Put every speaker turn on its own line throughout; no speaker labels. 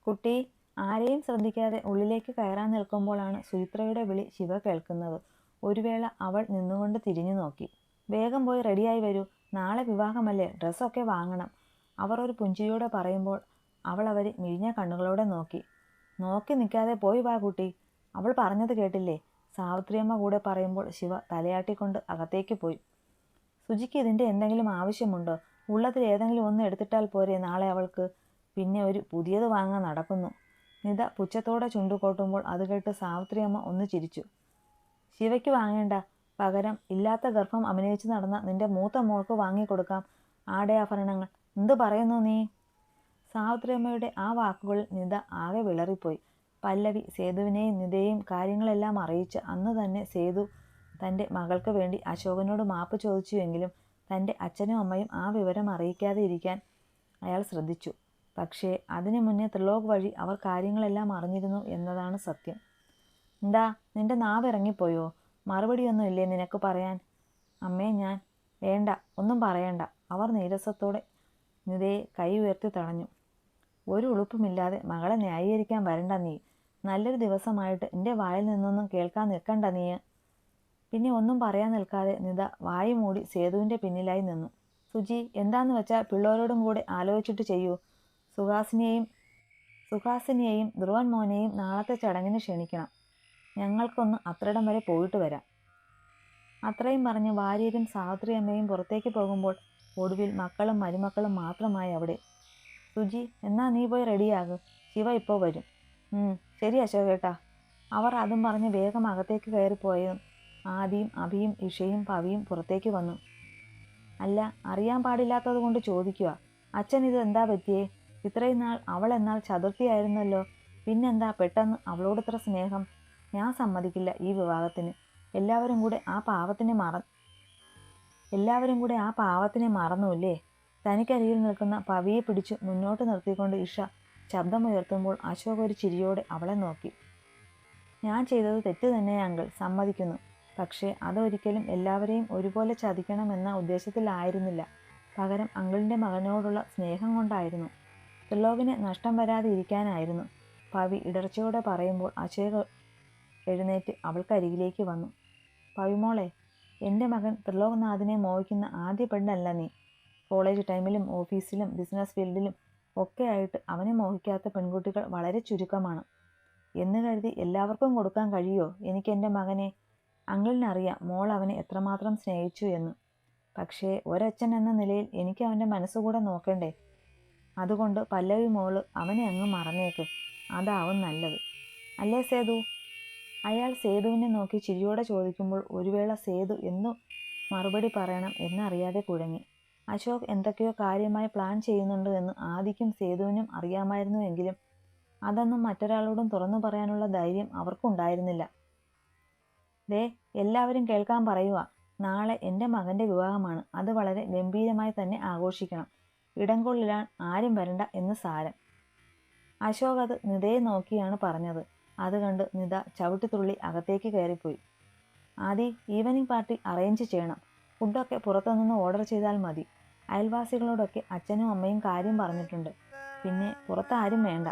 കുട്ടി. ആരെയും ശ്രദ്ധിക്കാതെ ഉള്ളിലേക്ക് കയറാൻ നിൽക്കുമ്പോഴാണ് സുചിത്രയുടെ വിളി ശിവ കേൾക്കുന്നത്. ഒരു വേള അവൾ നിന്നുകൊണ്ട് തിരിഞ്ഞു നോക്കി. വേഗം പോയി റെഡിയായി വരൂ, നാളെ വിവാഹമല്ലേ, ഡ്രസ്സൊക്കെ വാങ്ങണം. അവർ ഒരു പുഞ്ചിരിയോടെ പറയുമ്പോൾ അവൾ അവരെ മിഴിഞ്ഞ കണ്ണുകളോടെ നോക്കി. നോക്കി നിൽക്കാതെ പോയി വാ കുട്ടി. അവൾ പറഞ്ഞത് കേട്ടില്ലേ? സാവിത്രിയമ്മ കൂടെ പറയുമ്പോൾ ശിവ തലയാട്ടിക്കൊണ്ട് അകത്തേക്ക് പോയി. സുജിക്ക് ഇതിൻ്റെ എന്തെങ്കിലും ആവശ്യമുണ്ടോ? ഉള്ളതിൽ ഏതെങ്കിലും ഒന്ന് എടുത്തിട്ടാൽ പോരെ നാളെ അവൾക്ക്? പിന്നെ ഒരു പുതിയത് വാങ്ങാൻ നടക്കുന്നു. നിത പുച്ഛത്തോടെ ചുണ്ടുകൊട്ടുമ്പോൾ അത് കേട്ട് സാവിത്രിയമ്മ ഒന്ന് ചിരിച്ചു. ശിവയ്ക്ക് വാങ്ങേണ്ട, പകരം ഇല്ലാത്ത ഗർഭം അഭിനയിച്ച് നടന്ന നിന്റെ മൂത്ത മോൾക്ക് വാങ്ങിക്കൊടുക്കാം ആടയാഭരണങ്ങൾ. എന്തു പറയുന്നു നീ? സാവിത്രിയമ്മയുടെ ആ വാക്കുകളിൽ നിത ആകെ വിളറിപ്പോയി. പല്ലവി സേതുവിനെയും നിതയെയും കാര്യങ്ങളെല്ലാം അറിയിച്ച് അന്ന് തന്നെ സേതു തൻ്റെ മകൾക്ക് വേണ്ടി അശോകനോട് മാപ്പ് ചോദിച്ചുവെങ്കിലും തൻ്റെ അച്ഛനും അമ്മയും ആ വിവരം അറിയിക്കാതെ ഇരിക്കാൻ അയാൾ ശ്രദ്ധിച്ചു. പക്ഷേ അതിനു മുന്നേ ത്രിലോക് വഴി അവർ കാര്യങ്ങളെല്ലാം അറിഞ്ഞിരുന്നു എന്നതാണ് സത്യം. എന്താ, നിന്റെ നാവ് ഇറങ്ങിപ്പോയോ? മറുപടിയൊന്നും ഇല്ലേ നിനക്ക് പറയാൻ? അമ്മേ, ഞാൻ വേണ്ട, ഒന്നും പറയണ്ട. അവർ നീരസത്തോടെ നിതയെ കൈ ഉയർത്തി തടഞ്ഞു. ഒരു ഉളുപ്പുമില്ലാതെ മകളെ ന്യായീകരിക്കാൻ വരണ്ട നീ. നല്ലൊരു ദിവസമായിട്ട് എൻ്റെ വായിൽ നിന്നൊന്നും കേൾക്കാൻ നിൽക്കണ്ട നീ. പിന്നെ ഒന്നും പറയാൻ നിൽക്കാതെ നിത വായി മൂടി സേതുവിൻ്റെ പിന്നിലായി നിന്നു. സുജി, എന്താന്ന് വെച്ചാൽ പിള്ളേരോടും കൂടെ ആലോചിച്ചിട്ട് ചെയ്യൂ. സുഹാസിനിയെയും ധ്രുവൻ മോനെയും നാളത്തെ ചടങ്ങിന് ക്ഷണിക്കണം. ഞങ്ങൾക്കൊന്ന് അത്രയിടം വരെ പോയിട്ട് വരാം. അത്രയും പറഞ്ഞ് വാര്യരും സാവിത്രിയമ്മയും പുറത്തേക്ക് പോകുമ്പോൾ ഒടുവിൽ മക്കളും മരുമക്കളും മാത്രമായി അവിടെ. സുജി, എന്നാ നീ പോയി റെഡിയാകും, ശിവ ഇപ്പോൾ വരും. ശരി അശോകേട്ടാ. അവർ അതും പറഞ്ഞ് വേഗം അകത്തേക്ക് കയറിപ്പോയതും ആദിയും അഭിയും ഇഷയും പവിയും പുറത്തേക്ക് വന്നു. അല്ല, അറിയാൻ പാടില്ലാത്തത് കൊണ്ട് ചോദിക്കുക. അച്ഛൻ ഇത് എന്താ പറ്റിയേ? ഇത്രയും നാൾ അവൾ എന്നാൽ ചതുർത്ഥിയായിരുന്നല്ലോ, പിന്നെന്താ പെട്ടെന്ന് അവളോട് ഇത്ര സ്നേഹം? ഞാൻ സമ്മതിക്കില്ല ഈ വിവാഹത്തിന്. എല്ലാവരും കൂടെ ആ പാവത്തിനെ മറന്നുല്ലേ? തനിക്കരികിൽ നിൽക്കുന്ന പവിയെ പിടിച്ചു മുന്നോട്ട് നിർത്തിക്കൊണ്ട് ഇഷ ശബ്ദമുയർത്തുമ്പോൾ അശോക് ഒരു ചിരിയോടെ അവളെ നോക്കി. ഞാൻ ചെയ്തത് തെറ്റ് തന്നെ അങ്കിൾ, സമ്മതിക്കുന്നു. പക്ഷേ അതൊരിക്കലും എല്ലാവരെയും ഒരുപോലെ ചതിക്കണമെന്ന ഉദ്ദേശത്തിലായിരുന്നില്ല. പകരം അങ്കിളിൻ്റെ മകനോടുള്ള സ്നേഹം കൊണ്ടായിരുന്നു. ത്രിലോകിന് നഷ്ടം വരാതെ ഇരിക്കാനായിരുന്നു. പവി ഇടർച്ചയോടെ പറയുമ്പോൾ അശോക് എഴുന്നേറ്റ് അവൾക്കരികിലേക്ക് വന്നു. പവിമോളെ, എൻ്റെ മകൻ ത്രിലോക്നാഥിനെ മോഹിക്കുന്ന ആദ്യ പെണ്ണല്ല നീ. കോളേജ് ടൈമിലും ഓഫീസിലും ബിസിനസ് ഫീൽഡിലും ഒക്കെ ആയിട്ട് അവനെ മോഹിക്കാത്ത പെൺകുട്ടികൾ വളരെ ചുരുക്കമാണ്. എന്ന് കരുതി എല്ലാവർക്കും കൊടുക്കാൻ കഴിയുമോ എനിക്ക് എൻ്റെ മകനെ? അങ്കിളിനറിയാം മോൾ അവനെ എത്രമാത്രം സ്നേഹിച്ചു എന്ന്. പക്ഷേ ഒരച്ഛൻ എന്ന നിലയിൽ എനിക്ക് അവൻ്റെ മനസ്സുകൂടെ നോക്കണ്ടേ? അതുകൊണ്ട് പല്ലവി മോള് അവനെ അങ്ങ് മറന്നേക്ക്. അതാവും നല്ലത്, അല്ലേ സേതു? അയാൾ സേതുവിനെ നോക്കി ചിരിയോടെ ചോദിക്കുമ്പോൾ ഒരു വേള സേതു എന്നു മറുപടി പറയണം എന്നറിയാതെ കുഴങ്ങി. അശോക് എന്തൊക്കെയോ കാര്യമായി പ്ലാൻ ചെയ്യുന്നുണ്ട് എന്ന് ആദിക്കും സേതുവിനും അറിയാമായിരുന്നുവെങ്കിലും അതൊന്നും മറ്റൊരാളോടും തുറന്നു പറയാനുള്ള ധൈര്യം അവർക്കുണ്ടായിരുന്നില്ല. ദേ, എല്ലാവരും കേൾക്കാൻ പറയുക. നാളെ എൻ്റെ മകൻ്റെ വിവാഹമാണ്. അത് വളരെ ഗംഭീരമായി തന്നെ ആഘോഷിക്കണം. ഇടം കൊള്ളിലാൻ ആരും വരണ്ട എന്ന് സാരം. അശോക് അത് നിതയെ നോക്കിയാണ് പറഞ്ഞത്. അത് കണ്ട് നിത ചവിട്ടിത്തുള്ളി അകത്തേക്ക് കയറിപ്പോയി. ആദി, ഈവനിങ് പാർട്ടി അറേഞ്ച് ചെയ്യണം. ഫുഡൊക്കെ പുറത്തുനിന്ന് ഓർഡർ ചെയ്താൽ മതി. അയൽവാസികളോടൊക്കെ അച്ഛനും അമ്മയും കാര്യം പറഞ്ഞിട്ടുണ്ട്. പിന്നെ പുറത്താരും വേണ്ട.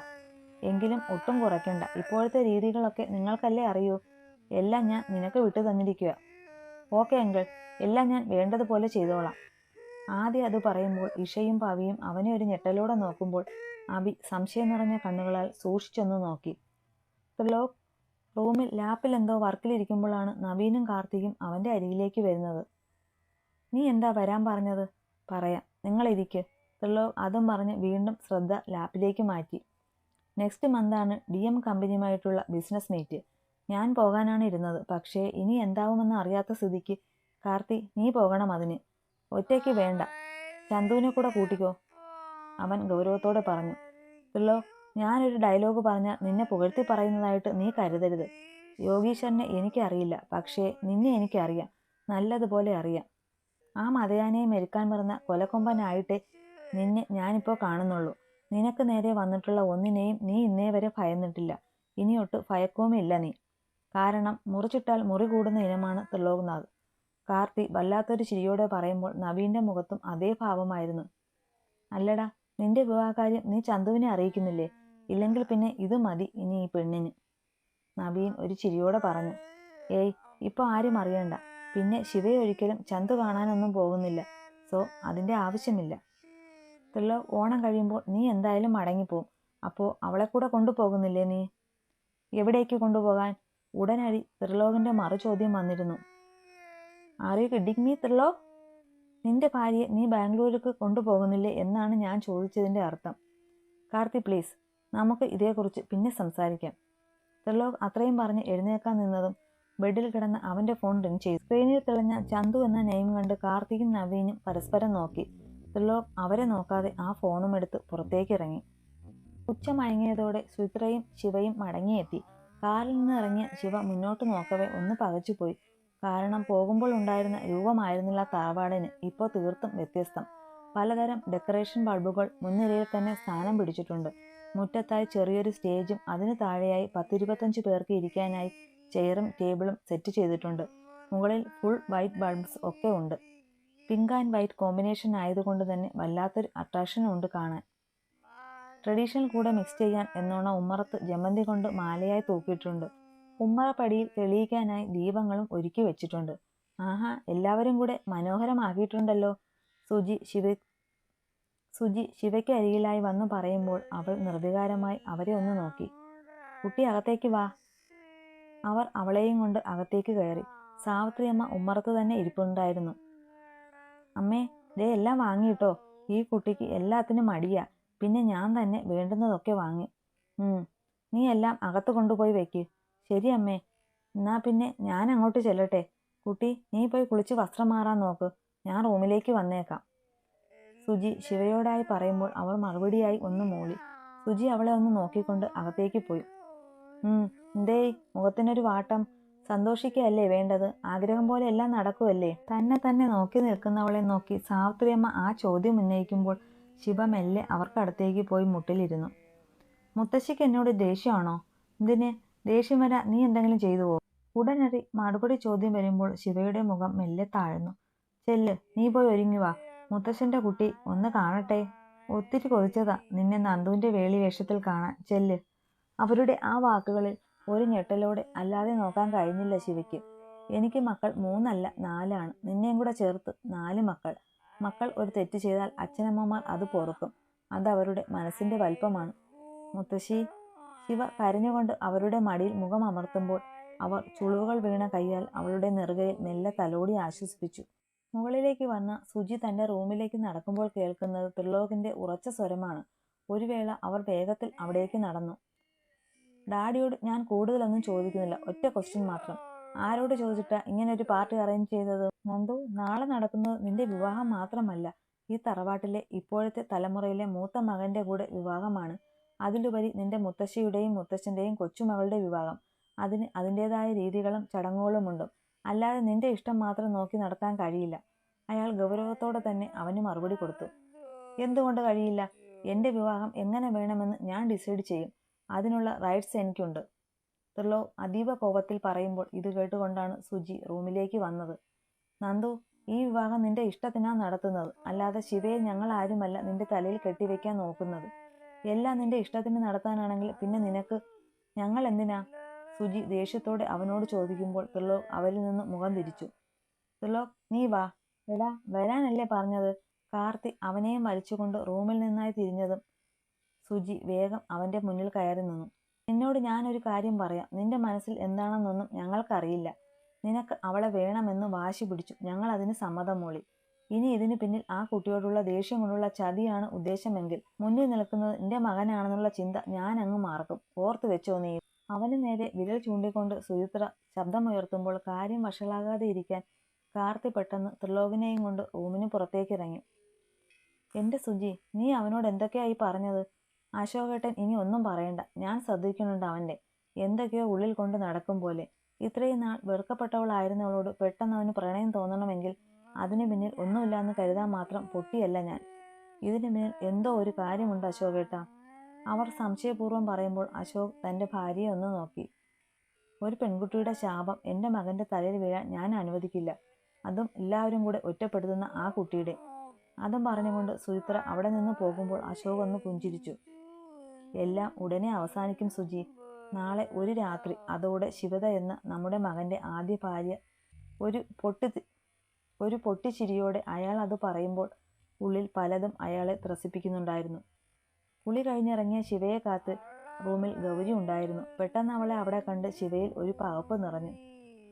എങ്കിലും ഒട്ടും കുറയ്ക്കണ്ട. ഇപ്പോഴത്തെ രീതികളൊക്കെ നിങ്ങൾക്കല്ലേ അറിയൂ. എല്ലാം ഞാൻ നിനക്ക് വിട്ടു തന്നിരിക്കുക. ഓക്കെ അങ്കിൾ, എല്ലാം ഞാൻ വേണ്ടതുപോലെ ചെയ്തോളാം. ആദ്യം അത് പറയുമ്പോൾ ഇഷയും പവിയും അവനെ ഒരു ഞെട്ടലോടെ നോക്കുമ്പോൾ അഭി സംശയം നിറഞ്ഞ കണ്ണുകളാൽ സൂക്ഷിച്ചൊന്ന് നോക്കി. ത്രിലോക് റൂമിൽ ലാപ്പിൽ എന്തോ വർക്കിലിരിക്കുമ്പോഴാണ് നവീനും കാർത്തികും അവൻ്റെ അരികിലേക്ക് വരുന്നത്. നീ എന്താ വരാൻ പറഞ്ഞത്? പറയാം, നിങ്ങളിരിക്ക്. ത്രിലോക് അതും പറഞ്ഞ് വീണ്ടും ശ്രദ്ധ ലാപ്പിലേക്ക് മാറ്റി. നെക്സ്റ്റ് മന്താണ് DM കമ്പനിയുമായിട്ടുള്ള ബിസിനസ് മീറ്റ്. ഞാൻ പോകാനാണ് ഇരുന്നത്. പക്ഷേ ഇനി എന്താവുമെന്ന് അറിയാത്ത സ്ഥിതിക്ക് കാർത്തി, നീ പോകണം അതിന്. ഒറ്റയ്ക്ക് വേണ്ട, ചന്തുവിനെ കൂടെ കൂട്ടിക്കോ, അവൻ ഗൗരവത്തോടെ പറഞ്ഞു. ത്രിലോക്, ഞാനൊരു ഡയലോഗ് പറഞ്ഞാൽ നിന്നെ പുകഴ്ത്തി പറയുന്നതായിട്ട് നീ കരുതരുത്. യോഗീശ്വരനെ എനിക്കറിയില്ല, പക്ഷേ നിന്നെ എനിക്കറിയാം, നല്ലതുപോലെ അറിയാം. ആ മതയാനയെ മെരുക്കാൻ പറഞ്ഞ കൊലക്കൊമ്പനായിട്ടേ നിന്നെ ഞാനിപ്പോൾ കാണുന്നുള്ളൂ. നിനക്ക് നേരെ വന്നിട്ടുള്ള ഒന്നിനെയും നീ ഇന്നേ വരെ ഭയന്നിട്ടില്ല. ഇനിയൊട്ട് ഭയക്കുവുമില്ല നീ. കാരണം മുറിച്ചിട്ടാൽ മുറി കൂടുന്ന ഇനമാണ് ത്രിലോക്നാഥ്. കാർത്തി വല്ലാത്തൊരു ചിരിയോടെ പറയുമ്പോൾ നവീൻ്റെ മുഖത്തും അതേ ഭാവമായിരുന്നു. അല്ലടാ, നിന്റെ വിവാഹകാര്യം നീ ചന്തുവിനെ അറിയിക്കുന്നില്ലേ? ഇല്ലെങ്കിൽ പിന്നെ ഇത് മതി ഇനി ഈ പെണ്ണിന്. നവീൻ ഒരു ചിരിയോടെ പറഞ്ഞു. ഏയ്, ഇപ്പോൾ ആരും അറിയണ്ട. പിന്നെ ശിവയെ ഒരിക്കലും ചന്തു കാണാനൊന്നും പോകുന്നില്ല. സോ അതിൻ്റെ ആവശ്യമില്ല. ത്രിലോക്, ഓണം കഴിയുമ്പോൾ നീ എന്തായാലും മടങ്ങിപ്പോവും. അപ്പോൾ അവളെ കൂടെ കൊണ്ടുപോകുന്നില്ലേ നീ? എവിടേക്ക് കൊണ്ടുപോകാൻ? ഉടനടി ത്രിലോകിൻ്റെ മറുചോദ്യം വന്നിരുന്നു. Are you kidding me Trilok? നിന്റെ ഭാര്യയെ നീ ബാംഗ്ലൂർക്ക് കൊണ്ടുപോകുന്നില്ലേ എന്നാണ് ഞാൻ ചോദിച്ചതിൻ്റെ അർത്ഥം. കാർത്തി പ്ലീസ്, നമുക്ക് ഇതേക്കുറിച്ച് പിന്നെ സംസാരിക്കാം. ത്രിലോക് അത്രയും പറഞ്ഞ് എഴുന്നേൽക്കാൻ നിന്നതും ബെഡിൽ കിടന്ന് അവൻ്റെ ഫോൺ റിങ് ചെയ്തു. സ്ക്രീനിൽ തെളിഞ്ഞ ചന്തു എന്ന നെയിം കണ്ട് കാർത്തികും നവീനും പരസ്പരം നോക്കി. ത്രിലോക് അവരെ നോക്കാതെ ആ ഫോണും എടുത്ത് പുറത്തേക്ക് ഇറങ്ങി. ഉച്ചമയങ്ങിയതോടെ സുചിത്രയും ശിവയും മടങ്ങിയെത്തി. കാറിൽ നിന്ന് ഇറങ്ങിയ ശിവ മുന്നോട്ട് നോക്കവേ ഒന്ന് പകച്ചുപോയി. കാരണം പോകുമ്പോൾ ഉണ്ടായിരുന്ന രൂപമായിരുന്നില്ല തറവാടിന് ഇപ്പോൾ തീർത്തും വ്യത്യസ്തം. പലതരം ഡെക്കറേഷൻ ബൾബുകൾ മുൻനിരയിൽ തന്നെ സ്ഥാനം പിടിച്ചിട്ടുണ്ട്. മുറ്റത്തായി ചെറിയൊരു സ്റ്റേജും അതിന് താഴെയായി 10-25 പേർക്ക് ഇരിക്കാനായി ചെയറും ടേബിളും സെറ്റ് ചെയ്തിട്ടുണ്ട്. മുകളിൽ ഫുൾ വൈറ്റ് ബൾബ്സ് ഒക്കെ ഉണ്ട്. പിങ്ക് ആൻഡ് വൈറ്റ് കോമ്പിനേഷൻ ആയതുകൊണ്ട് തന്നെ വല്ലാത്തൊരു അട്രാക്ഷനും ഉണ്ട് കാണാൻ. ട്രഡീഷണൽ കൂടെ മിക്സ് ചെയ്യാൻ എന്നോണം ഉമ്മറത്ത് ജമന്തി കൊണ്ട് മാലയായി തൂക്കിയിട്ടുണ്ട്. ഉമ്മറപ്പടിയിൽ തെളിയിക്കാനായി ദീപങ്ങളും ഒരുക്കി വെച്ചിട്ടുണ്ട്. ആഹാ, എല്ലാവരും കൂടെ മനോഹരമാക്കിയിട്ടുണ്ടല്ലോ. സുജി ശിവയ്ക്ക് അരികിലായി വന്നു പറയുമ്പോൾ അവൾ നിർവികാരമായി അവരെ ഒന്ന് നോക്കി. കുട്ടി, അകത്തേക്ക് വാ. അവർ അവളെയും കൊണ്ട് അകത്തേക്ക് കയറി. സാവിത്രിയമ്മ ഉമ്മറത്ത് തന്നെ ഇരിപ്പുണ്ടായിരുന്നു. അമ്മേ, ദേ എല്ലാം വാങ്ങിയിട്ടോ. ഈ കുട്ടിക്ക് എല്ലാത്തിനും മടിയാ. പിന്നെ ഞാൻ തന്നെ വേണ്ടുന്നതൊക്കെ വാങ്ങി. നീ എല്ലാം അകത്ത് കൊണ്ടുപോയി വെക്ക്. ശരി അമ്മേ. എന്നാ പിന്നെ ഞാൻ അങ്ങോട്ട് ചെല്ലട്ടെ. കുട്ടി, നീ പോയി കുളിച്ച് വസ്ത്രം മാറാൻ നോക്ക്. ഞാൻ റൂമിലേക്ക് വന്നേക്കാം. സുജി ശിവയോടായി പറയുമ്പോൾ അവൾ മറുപടിയായി ഒന്ന് മൂളി. സുജി അവളെ ഒന്ന് നോക്കിക്കൊണ്ട് അകത്തേക്ക് പോയി. എന്തേ മുഖത്തിനൊരു വാട്ടം? സന്തോഷിക്കുകയല്ലേ വേണ്ടത്? ആഗ്രഹം പോലെ എല്ലാം നടക്കുമല്ലേ? തന്നെ നോക്കി നിൽക്കുന്നവളെ നോക്കി സാവിത്രിയമ്മ ആ ചോദ്യം ഉന്നയിക്കുമ്പോൾ ശിവ മെല്ലെ അവർക്കടുത്തേക്ക് പോയി മുട്ടിലിരുന്നു. മുത്തശ്ശിക്ക് എന്നോട് ദേഷ്യമാണോ? എന്തിന് ദേഷ്യം വരാ? നീ എന്തെങ്കിലും ചെയ്തുവോ? ഉടനടി മറുപടി ചോദ്യം വരുമ്പോൾ ശിവയുടെ മുഖം മെല്ലെ താഴ്ന്നു. ചെല്ല്, നീ പോയി ഒരുങ്ങുവാ. മുത്തശ്ശൻ്റെ കുട്ടി ഒന്ന് കാണട്ടെ. ഒത്തിരി കൊതിച്ചതാ നിന്നെ നന്ദുവിൻ്റെ വേളി വേഷത്തിൽ കാണാൻ. ചെല്ല്. അവരുടെ ആ വാക്കുകളിൽ ഒരു ഞെട്ടലോടെ അല്ലാതെ നോക്കാൻ കഴിഞ്ഞില്ല ശിവയ്ക്ക്. എനിക്ക് മക്കൾ 3 അല്ല 4 ആണ്. നിന്നെയും കൂടെ ചേർത്ത് 4 മക്കൾ. മക്കൾ ഒരു തെറ്റ് ചെയ്താൽ അച്ഛനമ്മമാർ അത് പൊറുക്കും. അതവരുടെ മനസ്സിൻ്റെ വലിപ്പമാണ്. മുത്തശ്ശി. ശിവ കരഞ്ഞുകൊണ്ട് അവരുടെ മടിയിൽ മുഖം അമർത്തുമ്പോൾ അവർ ചുളിവുകൾ വീണ കൈയാൽ അവളുടെ നെറുകയിൽ മെല്ലെ തലോടി ആശ്വസിപ്പിച്ചു. മുകളിലേക്ക് വന്ന സുജി തൻ്റെ റൂമിലേക്ക് നടക്കുമ്പോൾ കേൾക്കുന്നത് ത്രിലോകിൻ്റെ ഉറച്ച സ്വരമാണ്. ഒരു വേള അവർ വേഗത്തിൽ അവിടേക്ക് നടന്നു. ഡാഡിയോട് ഞാൻ കൂടുതലൊന്നും ചോദിക്കുന്നില്ല. ഒറ്റ ക്വസ്റ്റ്യൻ മാത്രം. ആരോട് ചോദിച്ചിട്ടാ ഇങ്ങനെ ഒരു പാർട്ടി അറേഞ്ച് ചെയ്തത്? നന്ദു, നാളെ നടക്കുന്നത് നിന്റെ വിവാഹം മാത്രമല്ല, ഈ തറവാട്ടിലെ ഇപ്പോഴത്തെ തലമുറയിലെ മൂത്ത മകൻ്റെ കൂടെ വിവാഹമാണ്. അതിലുപരി നിന്റെ മുത്തശ്ശിയുടെയും മുത്തച്ഛൻ്റെയും കൊച്ചുമകളുടെ വിവാഹം. അതിന് അതിൻ്റെതായ രീതികളും ചടങ്ങുകളുമുണ്ട്. അല്ലാതെ നിന്റെ ഇഷ്ടം മാത്രം നോക്കി നടത്താൻ കഴിയില്ല. അയാൾ ഗൗരവത്തോടെ തന്നെ അവന് മറുപടി കൊടുത്തു. എന്തുകൊണ്ട് കഴിയില്ല? എൻ്റെ വിവാഹം എങ്ങനെ വേണമെന്ന് ഞാൻ ഡിസൈഡ് ചെയ്യും. അതിനുള്ള റൈറ്റ്സ് എനിക്കുണ്ട്. ത്രിലോക് അതീവ കോപത്തിൽ പറയുമ്പോൾ ഇത് കേട്ടുകൊണ്ടാണ് സുജി റൂമിലേക്ക് വന്നത്. നന്ദു, ഈ വിവാഹം നിന്റെ ഇഷ്ടത്തിനാ നടത്തുന്നത്. അല്ലാതെ ശിവയെ ഞങ്ങൾ ആരുമല്ല നിന്റെ തലയിൽ കെട്ടിവെക്കാൻ നോക്കുന്നത്. എല്ലാം നിന്റെ ഇഷ്ടത്തിന് നടത്താനാണെങ്കിൽ പിന്നെ നിനക്ക് ഞങ്ങൾ എന്തിനാ? സുജി ദേഷ്യത്തോടെ അവനോട് ചോദിക്കുമ്പോൾ ത്രിലോക് അവരിൽ നിന്ന് മുഖം തിരിച്ചു. ത്രിലോക്, നീ വാ. എടാ, വരാനല്ലേ പറഞ്ഞത്? കാർത്തി അവനെയും വലിച്ചുകൊണ്ട് റൂമിൽ നിന്നായി തിരിഞ്ഞതും സുജി വേഗം അവൻ്റെ മുന്നിൽ കയറി നിന്നു. നിന്നോട് ഞാനൊരു കാര്യം പറയാം. നിന്റെ മനസ്സിൽ എന്താണെന്നൊന്നും ഞങ്ങൾക്കറിയില്ല. നിനക്ക് അവളെ വേണമെന്ന് വാശി പിടിച്ചു. ഞങ്ങൾ അതിന് സമ്മതം മൂളി. ഇനി ഇതിന് പിന്നിൽ ആ കുട്ടിയോടുള്ള ദേഷ്യം കൊണ്ടുള്ള ചതിയാണ് ഉദ്ദേശമെങ്കിൽ മുന്നിൽ നിൽക്കുന്നത് നിന്റെ മകനാണെന്നുള്ള ചിന്ത ഞാൻ അങ്ങ് മറക്കും. ഓർത്തു വെച്ചോ നീ. അവന് നേരെ വിരൽ ചൂണ്ടിക്കൊണ്ട് സുചിത്ര ശബ്ദമുയർത്തുമ്പോൾ കാര്യം വഷളാകാതെ ഇരിക്കാൻ കാർത്തി പെട്ടെന്ന് ത്രിലോകിനെയും കൊണ്ട് റൂമിന് പുറത്തേക്ക് ഇറങ്ങി. എൻ്റെ സുജി, നീ അവനോട് എന്തൊക്കെയായി പറഞ്ഞത്? അശോകേട്ടൻ ഇനി ഒന്നും പറയണ്ട. ഞാൻ ശ്രദ്ധിക്കുന്നുണ്ട് അവൻ്റെ എന്തൊക്കെയോ ഉള്ളിൽ കൊണ്ട് നടക്കും പോലെ. ഇത്രയും നാൾ വെറുക്കപ്പെട്ടവളായിരുന്നവളോട് പെട്ടെന്ന് അവന് പ്രണയം തോന്നണമെങ്കിൽ അതിനു പിന്നിൽ ഒന്നുമില്ലാന്ന് കരുതാൻ മാത്രം പൊട്ടിയല്ല ഞാൻ. ഇതിനു പിന്നിൽ എന്തോ ഒരു കാര്യമുണ്ട് അശോകേട്ടാ. അവർ സംശയപൂർവ്വം പറയുമ്പോൾ അശോക് തൻ്റെ ഭാര്യയെ ഒന്ന് നോക്കി. ഒരു പെൺകുട്ടിയുടെ ശാപം എൻ്റെ മകൻ്റെ തലയിൽ വീഴാൻ ഞാൻ അനുവദിക്കില്ല. അതും എല്ലാവരും കൂടെ ഒറ്റപ്പെടുത്തുന്ന ആ കുട്ടിയുടെ. അതും പറഞ്ഞുകൊണ്ട് സുചിത്ര അവിടെ നിന്ന് പോകുമ്പോൾ അശോക് ഒന്ന് പുഞ്ചിരിച്ചു. എല്ലാം ഉടനെ അവസാനിക്കും സുജി. നാളെ ഒരു രാത്രി അതോടെ ശിവത എന്ന നമ്മുടെ മകൻ്റെ ആദ്യ ഭാര്യ ഒരു പൊട്ടിച്ചിരിയോടെ അയാൾ അത് പറയുമ്പോൾ ഉള്ളിൽ പലതും അയാളെ ത്രസിപ്പിക്കുന്നുണ്ടായിരുന്നു. കുളി കഴിഞ്ഞിറങ്ങിയ ശിവയെ കാത്ത് റൂമിൽ ഗൗരി ഉണ്ടായിരുന്നു. പെട്ടെന്ന് അവളെ അവിടെ കണ്ട് ശിവയിൽ ഒരു പകപ്പ് നിറഞ്ഞു.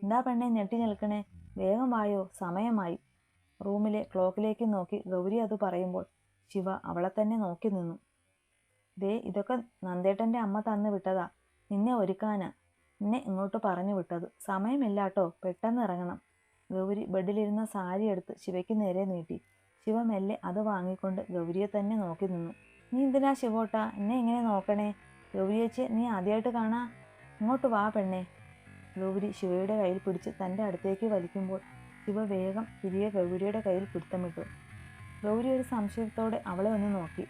എന്താ പെണ്ണെ ഞെട്ടി നിൽക്കണേ? വേഗം വായോ, സമയമായി. റൂമിലെ ക്ലോക്കിലേക്ക് നോക്കി ഗൗരി അത് പറയുമ്പോൾ ശിവ അവളെ തന്നെ നോക്കി നിന്നു. ദേ, ഇതൊക്കെ നന്ദേട്ടൻ്റെ അമ്മ തന്നു വിട്ടതാ. നിന്നെ ഒരുക്കാനാ നിന്നെ ഇങ്ങോട്ട് പറഞ്ഞു വിട്ടത്. സമയമില്ലാട്ടോ, പെട്ടെന്ന് ഇറങ്ങണം. ഗൗരി ബെഡിലിരുന്ന സാരി എടുത്ത് ശിവയ്ക്ക് നേരെ നീട്ടി. ശിവ മെല്ലെ അത് വാങ്ങിക്കൊണ്ട് ഗൗരിയെ തന്നെ നോക്കി നിന്നു. നീ എന്തിനാ ശിവോട്ടാ എന്നെ ഇങ്ങനെ നോക്കണേ? ഗൗരിയേച്ചി നീ ആദ്യമായിട്ട് കാണാ? ഇങ്ങോട്ട് വാ പെണ്ണേ. ഗൗരി ശിവയുടെ കയ്യിൽ പിടിച്ച് തൻ്റെ അടുത്തേക്ക് വലിക്കുമ്പോൾ ശിവ വേഗം തിരികെ ഗൗരിയുടെ കയ്യിൽ പിടുത്തമിട്ടു. ഗൗരി ഒരു സംശയത്തോടെ അവളെ ഒന്ന് നോക്കി.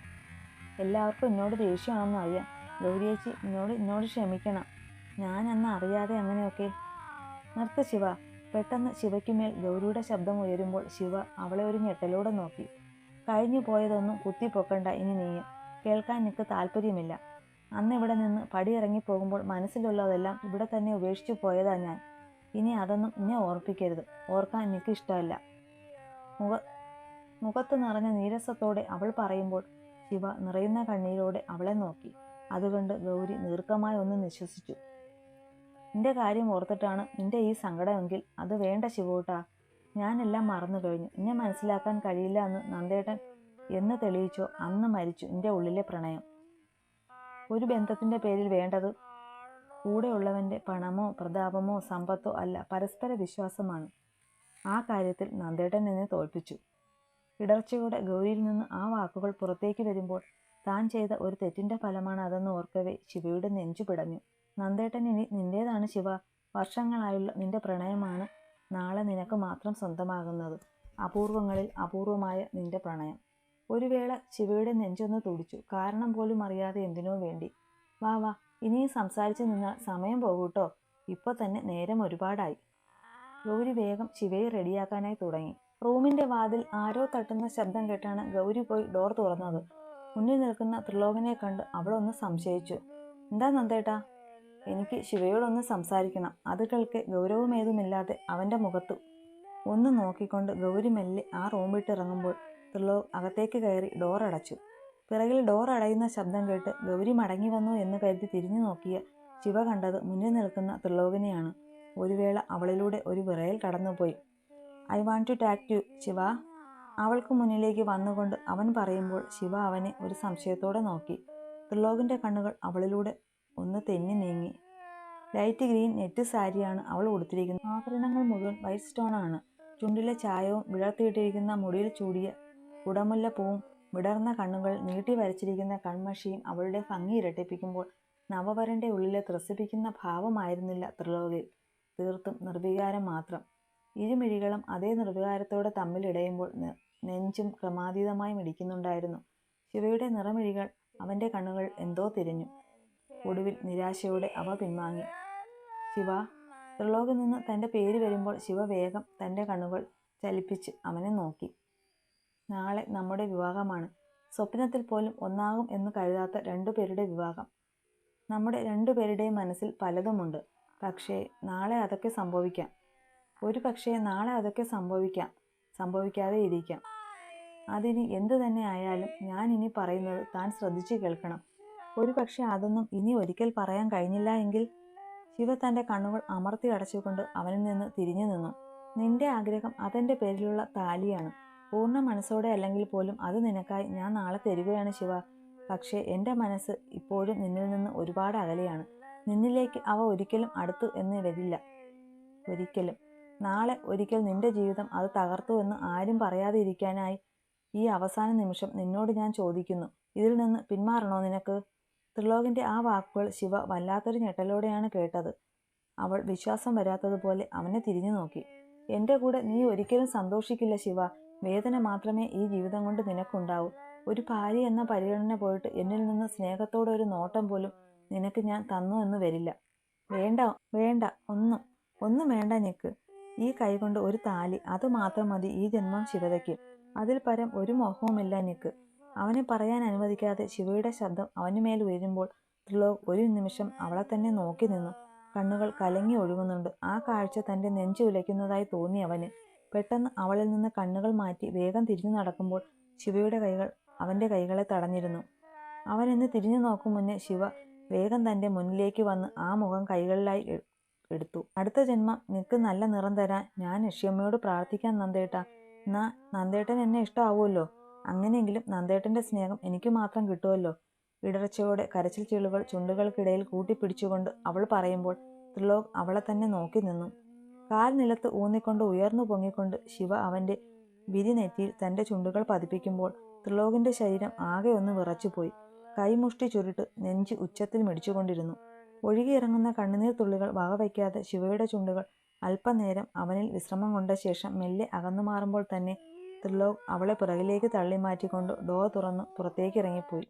എല്ലാവർക്കും എന്നോട് ദേഷ്യമാണെന്ന് അറിയാം. ഗൗരിയേച്ചി എന്നോട് ക്ഷമിക്കണം. ഞാൻ അന്ന് അറിയാതെ അങ്ങനെയൊക്കെ. നിർത്ത് ശിവ. പെട്ടെന്ന് ശിവയ്ക്കുമേൽ ഗൗരിയുടെ ശബ്ദം ഉയരുമ്പോൾ ശിവ അവളെ ഒരു ഞെട്ടലോടെ നോക്കി. കഴിഞ്ഞു പോയതൊന്നും കുത്തിപ്പൊക്കണ്ട ഇനി നീയും. കേൾക്കാൻ എനിക്ക് താല്പര്യമില്ല. അന്ന് ഇവിടെ നിന്ന് പടിയിറങ്ങി പോകുമ്പോൾ മനസ്സിലുള്ളതെല്ലാം ഇവിടെ തന്നെ ഉപേക്ഷിച്ചു പോയതാ ഞാൻ. ഇനി അതൊന്നും എന്നെ ഓർപ്പിക്കരുത്. ഓർക്കാൻ എനിക്ക് ഇഷ്ടമല്ല. മുഖത്ത് നിറഞ്ഞ നീരസത്തോടെ അവൾ പറയുമ്പോൾ ശിവ നിറയുന്ന കണ്ണീരോടെ അവളെ നോക്കി. അതുകൊണ്ട് ഗൗരി ദീർഘമായി ഒന്ന് നിശ്വസിച്ചു. നിന്റെ കാര്യം ഓർത്തിട്ടാണ് നിന്റെ ഈ സങ്കടമെങ്കിൽ അത് വേണ്ട ശിവോട്ടാ. ഞാനെല്ലാം മറന്നു കഴിഞ്ഞു. എന്നെ മനസ്സിലാക്കാൻ കഴിയില്ല എന്ന് നന്ദേട്ടൻ എന്ന് തെളിയിച്ചോ അന്ന് മരിച്ചു എൻ്റെ ഉള്ളിലെ പ്രണയം. ഒരു ബന്ധത്തിൻ്റെ പേരിൽ വേണ്ടത് കൂടെയുള്ളവൻ്റെ പണമോ പ്രതാപമോ സമ്പത്തോ അല്ല, പരസ്പര വിശ്വാസമാണ്. ആ കാര്യത്തിൽ നന്ദേട്ടൻ എന്നെ തോൽപ്പിച്ചു. ഇടർച്ചയോടെ ഗൗരിയിൽ നിന്ന് ആ വാക്കുകൾ പുറത്തേക്ക് വരുമ്പോൾ താൻ ചെയ്ത ഒരു തെറ്റിൻ്റെ ഫലമാണ് അതെന്ന് ഓർക്കവേ ശിവയുടെ നെഞ്ചു പിടഞ്ഞു. നന്ദേട്ടൻ ഇനി നിന്റേതാണ് ശിവ. വർഷങ്ങളായുള്ള നിന്റെ പ്രണയമാണ് നാളെ നിനക്ക് മാത്രം സ്വന്തമാകുന്നത്. അപൂർവങ്ങളിൽ അപൂർവമായ നിന്റെ പ്രണയം. ഒരു വേള ശിവയുടെ നെഞ്ചൊന്ന് തുടിച്ചു. കാരണം പോലും അറിയാതെ എന്തിനോ വേണ്ടി. വാ വാ, ഇനിയും സംസാരിച്ച് നിന്നാൽ സമയം പോകൂട്ടോ. ഇപ്പോൾ തന്നെ നേരം ഒരുപാടായി. ഗൗരി വേഗം ശിവയെ റെഡിയാക്കാനായി തുടങ്ങി. റൂമിൻ്റെ വാതിൽ ആരോ തട്ടുന്ന ശബ്ദം കേട്ടാണ് ഗൗരി പോയി ഡോർ തുറന്നത്. മുന്നിൽ നിൽക്കുന്ന ത്രിലോകനെ കണ്ട് അവളൊന്ന് സംശയിച്ചു. എന്താ നന്ദേട്ടാ? എനിക്ക് ശിവയോടൊന്ന് സംസാരിക്കണം. അത് കേൾക്കെ ഗൗരവമേതുമില്ലാതെ അവൻ്റെ മുഖത്തു ഒന്ന് നോക്കിക്കൊണ്ട് ഗൗരി മെല്ലെ ആ റൂം വിട്ടിറങ്ങുമ്പോൾ ത്രിലോക് അകത്തേക്ക് കയറി ഡോർ അടച്ചു. പിറകിൽ ഡോർ അടയുന്ന ശബ്ദം കേട്ട് ഗൗരി മടങ്ങി വന്നു എന്ന് കരുതി തിരിഞ്ഞു നോക്കിയ ശിവ കണ്ടത് മുന്നിൽ നിൽക്കുന്ന ത്രിലോകിനെയാണ്. ഒരു വേള അവളിലൂടെ ഒരു വിറയൽ കടന്നുപോയി. I want to talk you Shiva. അവൾക്ക് മുന്നിലേക്ക് വന്നുകൊണ്ട് അവൻ പറയുമ്പോൾ ശിവ അവനെ ഒരു സംശയത്തോടെ നോക്കി. ത്രിലോകിൻ്റെ കണ്ണുകൾ അവളിലൂടെ ഒന്ന് തെന്നി നീങ്ങി. ലൈറ്റ് ഗ്രീൻ നെറ്റ് സാരിയാണ് അവൾ ഉടുത്തിരിക്കുന്നത്. ആഭരണങ്ങൾ മുഴുവൻ വൈറ്റ് സ്റ്റോൺ ആണ്. ചുണ്ടിലെ ചായവും വിടർത്തിയിട്ടിരിക്കുന്ന മുടിയിൽ ചൂടിയ കുടമുല്ലപ്പൂവും വിടർന്ന കണ്ണുകൾ നീട്ടി വരച്ചിരിക്കുന്ന കൺമഷിയും അവളുടെ ഭംഗി ഇരട്ടിപ്പിക്കുമ്പോൾ നവവരൻ്റെ ഉള്ളിലെ ത്രസിപ്പിക്കുന്ന ഭാവമായിരുന്നില്ല ത്രിലോകിൽ. തീർത്തും നിർവികാരം മാത്രം. ഇരുമിഴികളും അതേ നിർവികാരത്തോടെ തമ്മിലിടയുമ്പോൾ നെഞ്ചും ക്രമാതീതമായി മിടിക്കുന്നുണ്ടായിരുന്നു. ശിവയുടെ നിറമിഴികൾ അവൻ്റെ കണ്ണുകൾ എന്തോ തിരിഞ്ഞു. ഒടുവിൽ നിരാശയോടെ അവ പിൻവാങ്ങി. ശിവ. ത്രിലോകിൽ നിന്ന് തൻ്റെ പേര് വരുമ്പോൾ ശിവ വേഗം തൻ്റെ കണ്ണുകൾ ചലിപ്പിച്ച് അവനെ നോക്കി. നാളെ നമ്മുടെ വിവാഹമാണ്. സ്വപ്നത്തിൽ പോലും ഒന്നാകും എന്ന് കരുതാത്ത രണ്ടുപേരുടെ വിവാഹം. നമ്മുടെ രണ്ടുപേരുടെയും മനസ്സിൽ പലതുമുണ്ട്. പക്ഷേ നാളെ അതൊക്കെ സംഭവിക്കാം. ഒരു പക്ഷേ നാളെ അതൊക്കെ സംഭവിക്കാതെ ഇരിക്കാം. അതിനി എന്തു തന്നെ ആയാലും ഞാൻ ഇനി പറയുന്നത് താൻ ശ്രദ്ധിച്ചു കേൾക്കണം. ഒരു പക്ഷേ അതൊന്നും ഇനി ഒരിക്കൽ പറയാൻ കഴിഞ്ഞില്ല എങ്കിൽ. ശിവ തൻ്റെ കണ്ണുകൾ അമർത്തി അടച്ചുകൊണ്ട് അവനിൽ നിന്ന് തിരിഞ്ഞു നിന്നു. നിന്റെ ആഗ്രഹം അതെൻ്റെ പേരിലുള്ള താലിയാണ്. പൂർണ്ണ മനസ്സോടെ അല്ലെങ്കിൽ പോലും അത് നിനക്കായി ഞാൻ നാളെ തരികയാണ് ശിവ. പക്ഷേ എൻ്റെ മനസ്സ് ഇപ്പോഴും നിന്നിൽ നിന്ന് ഒരുപാട് അകലെയാണ്. നിന്നിലേക്ക് അവ ഒരിക്കലും അടുത്തു എന്ന് വരില്ല. ഒരിക്കലും. നാളെ ഒരിക്കൽ നിന്റെ ജീവിതം അത് തകർത്തു എന്ന് ആരും പറയാതെ ഇരിക്കാനായി ഈ അവസാന നിമിഷം നിന്നോട് ഞാൻ ചോദിക്കുന്നു. ഇതിൽ നിന്ന് പിന്മാറണോ നിനക്ക്? ത്രിലോകിൻ്റെ ആ വാക്കുകൾ ശിവ വല്ലാത്തൊരു ഞെട്ടലോടെയാണ് കേട്ടത്. അവൾ വിശ്വാസം വരാത്തതുപോലെ അവനെ തിരിഞ്ഞു നോക്കി. എൻ്റെ കൂടെ നീ ഒരിക്കലും സന്തോഷിക്കില്ല ശിവ. വേദന മാത്രമേ ഈ ജീവിതം കൊണ്ട് നിനക്കുണ്ടാവൂ. ഒരു ഭാര്യ എന്ന പരിഗണന പോയിട്ട് എന്നിൽ നിന്ന് സ്നേഹത്തോടെ ഒരു നോട്ടം പോലും നിനക്ക് ഞാൻ തന്നു എന്ന് വരില്ല. വേണ്ട വേണ്ട, ഒന്നും വേണ്ട നിക്ക്. ഈ കൈകൊണ്ട് ഒരു താലി, അത് മാത്രം മതി ഈ ജന്മം ശിവതയ്ക്ക്. അതിൽ പരം ഒരു മോഹവുമില്ല നിക്ക്. അവനെ പറയാൻ അനുവദിക്കാതെ ശിവയുടെ ശബ്ദം അവന് മേൽ ഉയരുമ്പോൾ ത്രിലോക് ഒരു നിമിഷം അവളെ തന്നെ നോക്കി നിന്നു. കണ്ണുകൾ കലങ്ങി ഒഴുകുന്നുണ്ട്. ആ കാഴ്ച തൻ്റെ നെഞ്ചു ഉലയ്ക്കുന്നതായി തോന്നി അവന്. പെട്ടെന്ന് അവളിൽ നിന്ന് കണ്ണുകൾ മാറ്റി വേഗം തിരിഞ്ഞു നടക്കുമ്പോൾ ശിവയുടെ കൈകൾ അവൻ്റെ കൈകളെ തടഞ്ഞിരുന്നു. അവനെന്ന് തിരിഞ്ഞു നോക്കും മുന്നേ ശിവ വേഗം തൻ്റെ മുന്നിലേക്ക് വന്ന് ആ മുഖം കൈകളിലായി എടുത്തു. അടുത്ത ജന്മം നിനക്ക് നല്ല നിറം തരാൻ ഞാൻ യക്ഷിയമ്മയോട് പ്രാർത്ഥിക്കാൻ നന്ദേട്ട. എന്നാ നന്ദേട്ടൻ എന്നെ ഇഷ്ടമാവുമല്ലോ. അങ്ങനെയെങ്കിലും നന്ദേട്ടൻ്റെ സ്നേഹം എനിക്ക് മാത്രം കിട്ടുമല്ലോ. ഇടർച്ചയോടെ കരച്ചിൽ ചീളുകൾ ചുണ്ടുകൾക്കിടയിൽ കൂട്ടിപ്പിടിച്ചുകൊണ്ട് അവൾ പറയുമ്പോൾ ത്രിലോക് അവളെ തന്നെ നോക്കി നിന്നു. കാൽ നിലത്ത് ഊന്നിക്കൊണ്ട് ഉയർന്നു പൊങ്ങിക്കൊണ്ട് ശിവ അവൻ്റെ വിരിനെറ്റിയിൽ തൻ്റെ ചുണ്ടുകൾ പതിപ്പിക്കുമ്പോൾ ത്രിലോകിൻ്റെ ശരീരം ആകെ ഒന്ന് വിറച്ചുപോയി. കൈമുഷ്ടി ചുരുട്ട് നെഞ്ച് ഉച്ചത്തിൽ മിടിച്ചുകൊണ്ടിരുന്നു. ഒഴുകിയിറങ്ങുന്ന കണ്ണുനീർ തുള്ളികൾ വകവയ്ക്കാതെ ശിവയുടെ ചുണ്ടുകൾ അല്പനേരം അവനിൽ വിശ്രമം കൊണ്ട ശേഷം മെല്ലെ അകന്നു മാറുമ്പോൾ തന്നെ ത്രിലോക് അവളെ പിറകിലേക്ക് തള്ളി മാറ്റിക്കൊണ്ട് ഡോർ തുറന്നു പുറത്തേക്ക് ഇറങ്ങിപ്പോയി.